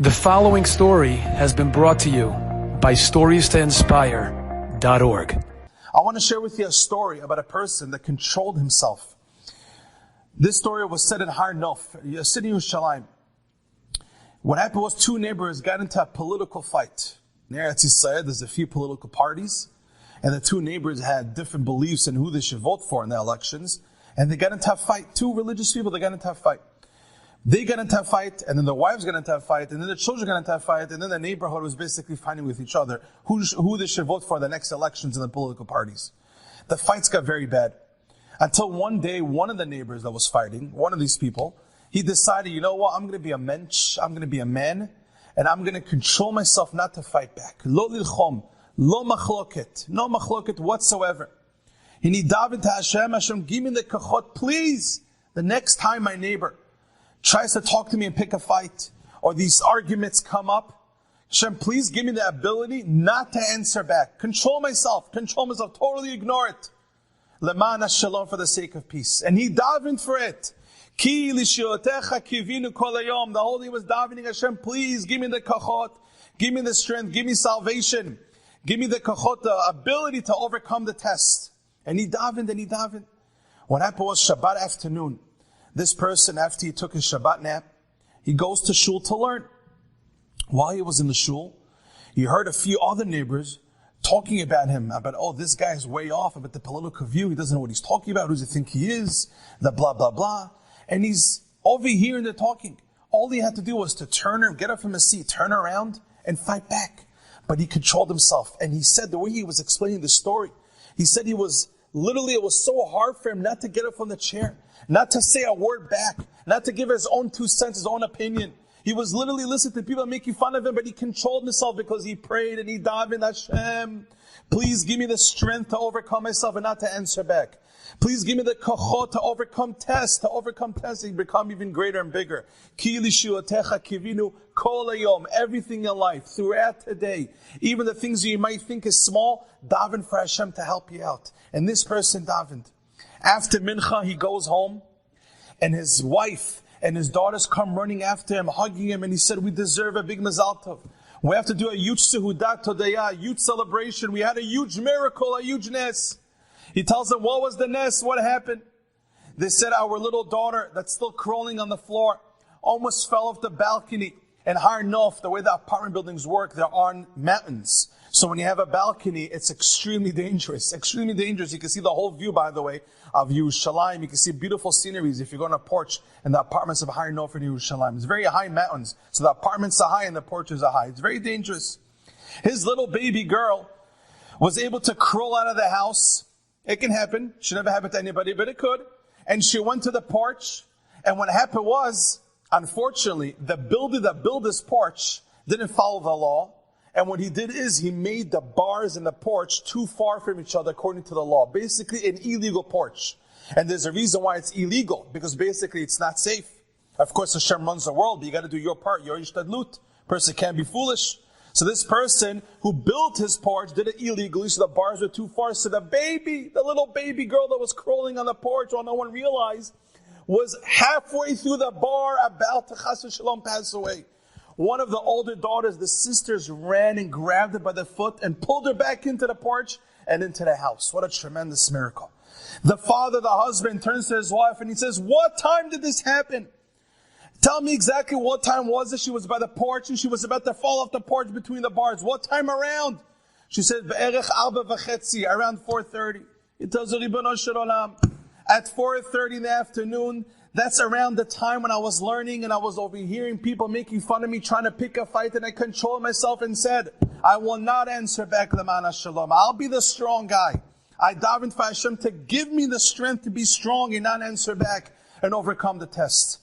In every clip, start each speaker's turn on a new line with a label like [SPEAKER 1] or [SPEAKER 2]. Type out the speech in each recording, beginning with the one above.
[SPEAKER 1] The following story has been brought to you by StoriesToInspire.org.
[SPEAKER 2] I want to share with you a story about a person that controlled himself. This story was said in Har Nof, a city in Yerushalayim. What happened was two neighbors got into a political fight. In Eretz Yisrael, there's a few political parties, and the two neighbors had different beliefs in who they should vote for in the elections, and they got into a fight. Two religious people, they got into a fight. They got into a fight, and then their wives got into a fight, and then their children got into a fight, and then the neighborhood was basically fighting with each other who they should vote for in the next elections in the political parties. The fights got very bad. Until one day, one of the neighbors that was fighting, one of these people, he decided, you know what, I'm going to be a mensch, I'm going to be a man, and I'm going to control myself not to fight back. Lo lilchom, lo machloket, no machloket whatsoever. And he davened to Hashem, Hashem, give me the kachot, please, the next time my neighbor tries to talk to me and pick a fight, or these arguments come up, Hashem, please give me the ability not to answer back. Control myself, totally ignore it. Leman shalom, for the sake of peace. And he davened for it. Ki lishiotecha kivinu kol hayom. The whole day was davening, Hashem, please give me the kachot, give me the strength, give me salvation, give me the kachot, the ability to overcome the test. And he davened. What happened was Shabbat afternoon. This person, after he took his Shabbat nap, he goes to shul to learn. While he was in the shul, he heard a few other neighbors talking about him, about, this guy is way off, about the political view, he doesn't know what he's talking about, who does he think he is, the blah, blah, blah. And he's overhearing the talking. All he had to do was to get up from his seat, turn around, and fight back. But he controlled himself. And he said, the way he was explaining the story, he said it was so hard for him not to get up from the chair, not to say a word back, not to give his own 2 cents, his own opinion. He was literally listening to people making fun of him, but he controlled himself because he prayed and he davened, Hashem, please give me the strength to overcome myself and not to answer back. Please give me the kachot to overcome tests, and become even greater and bigger. Ki lishuotecha kivinu kol hayom. Everything in life, throughout today, even the things you might think is small, daven for Hashem to help you out. And this person davened. After mincha, he goes home, and his wife and his daughters come running after him, hugging him, and he said, we deserve a big mazal tov. We have to do a huge sehudat todayah, a huge celebration. We had a huge miracle, a huge nes. He tells them, what was the nes? What happened? They said, our little daughter that's still crawling on the floor almost fell off the balcony. And Har Nof, the way the apartment buildings work, they're on mountains. So when you have a balcony, it's extremely dangerous. Extremely dangerous. You can see the whole view, by the way, of Yerushalayim. You can see beautiful sceneries if you go on a porch in the apartments of Har Nof in Yerushalayim. It's very high mountains. So the apartments are high and the porches are high. It's very dangerous. His little baby girl was able to crawl out of the house. It can happen. Should never happen to anybody, but it could. And she went to the porch. And what happened was, unfortunately, the builder that built this porch didn't follow the law. And what he did is he made the bars in the porch too far from each other according to the law. Basically an illegal porch. And there's a reason why it's illegal, because basically it's not safe. Of course Hashem runs the world, but you got to do your part, your ishtadlut. Person can't be foolish. So this person who built his porch did it illegally, so the bars were too far. So the little baby girl that was crawling on the porch, while no one realized, was halfway through the bar about to chas v'shalom pass away. One of the older daughters, the sisters, ran and grabbed her by the foot and pulled her back into the porch and into the house. What a tremendous miracle. The father, the husband, turns to his wife and he says, what time did this happen? Tell me exactly what time was it. She was by the porch and she was about to fall off the porch between the bars. What time around? She said, Be'erech 4:30, around 4:30. It tells her, Ribono shel olam, at 4:30 in the afternoon, that's around the time when I was learning and I was overhearing people making fun of me, trying to pick a fight, and I controlled myself and said, I will not answer back Leman Shalom. I'll be the strong guy. I davened for Hashem to give me the strength to be strong and not answer back and overcome the test.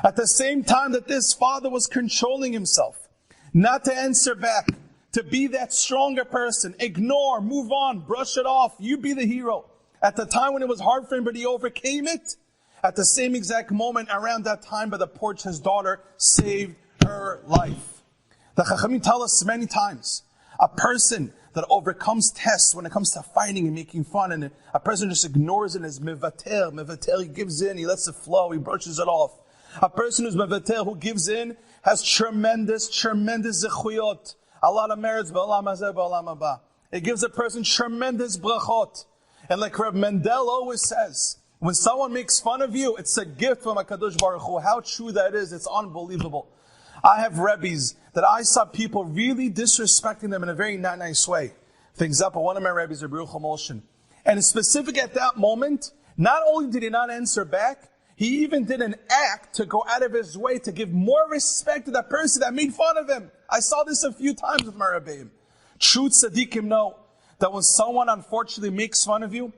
[SPEAKER 2] At the same time that this father was controlling himself, not to answer back, to be that stronger person, ignore, move on, brush it off, you be the hero. At the time when it was hard for him, but he overcame it, at the same exact moment, around that time by the porch, his daughter saved her life. The Chachamim tell us many times, a person that overcomes tests when it comes to fighting and making fun, and a person just ignores it as mevater, he gives in, he lets it flow, he brushes it off. A person who's mevatel, who gives in, has tremendous zechuyot. A lot of merits, ba'olam hazeh, ba'olam haba. It gives a person tremendous brachot. And like Reb Mendel always says, when someone makes fun of you, it's a gift from HaKadosh Baruch Hu. How true that is, it's unbelievable. I have Rebbes that I saw people really disrespecting them in a very not nice way. For example, one of my Rebbes, Rabbi Yerucham Olshin. And specific at that moment, not only did he not answer back, he even did an act to go out of his way to give more respect to that person that made fun of him. I saw this a few times with my Rebbeim. True tzaddikim know that when someone unfortunately makes fun of you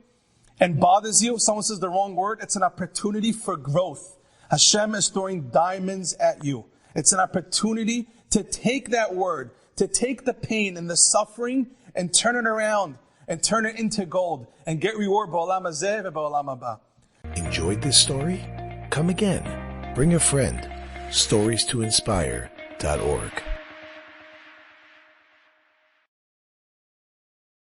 [SPEAKER 2] and bothers you, someone says the wrong word, it's an opportunity for growth. Hashem is throwing diamonds at you. It's an opportunity to take that word, to take the pain and the suffering and turn it around and turn it into gold and get reward ba'olam hazeh v'ba'olam haba.
[SPEAKER 3] Enjoyed this story? Come again. Bring a friend. StoriesToInspire.org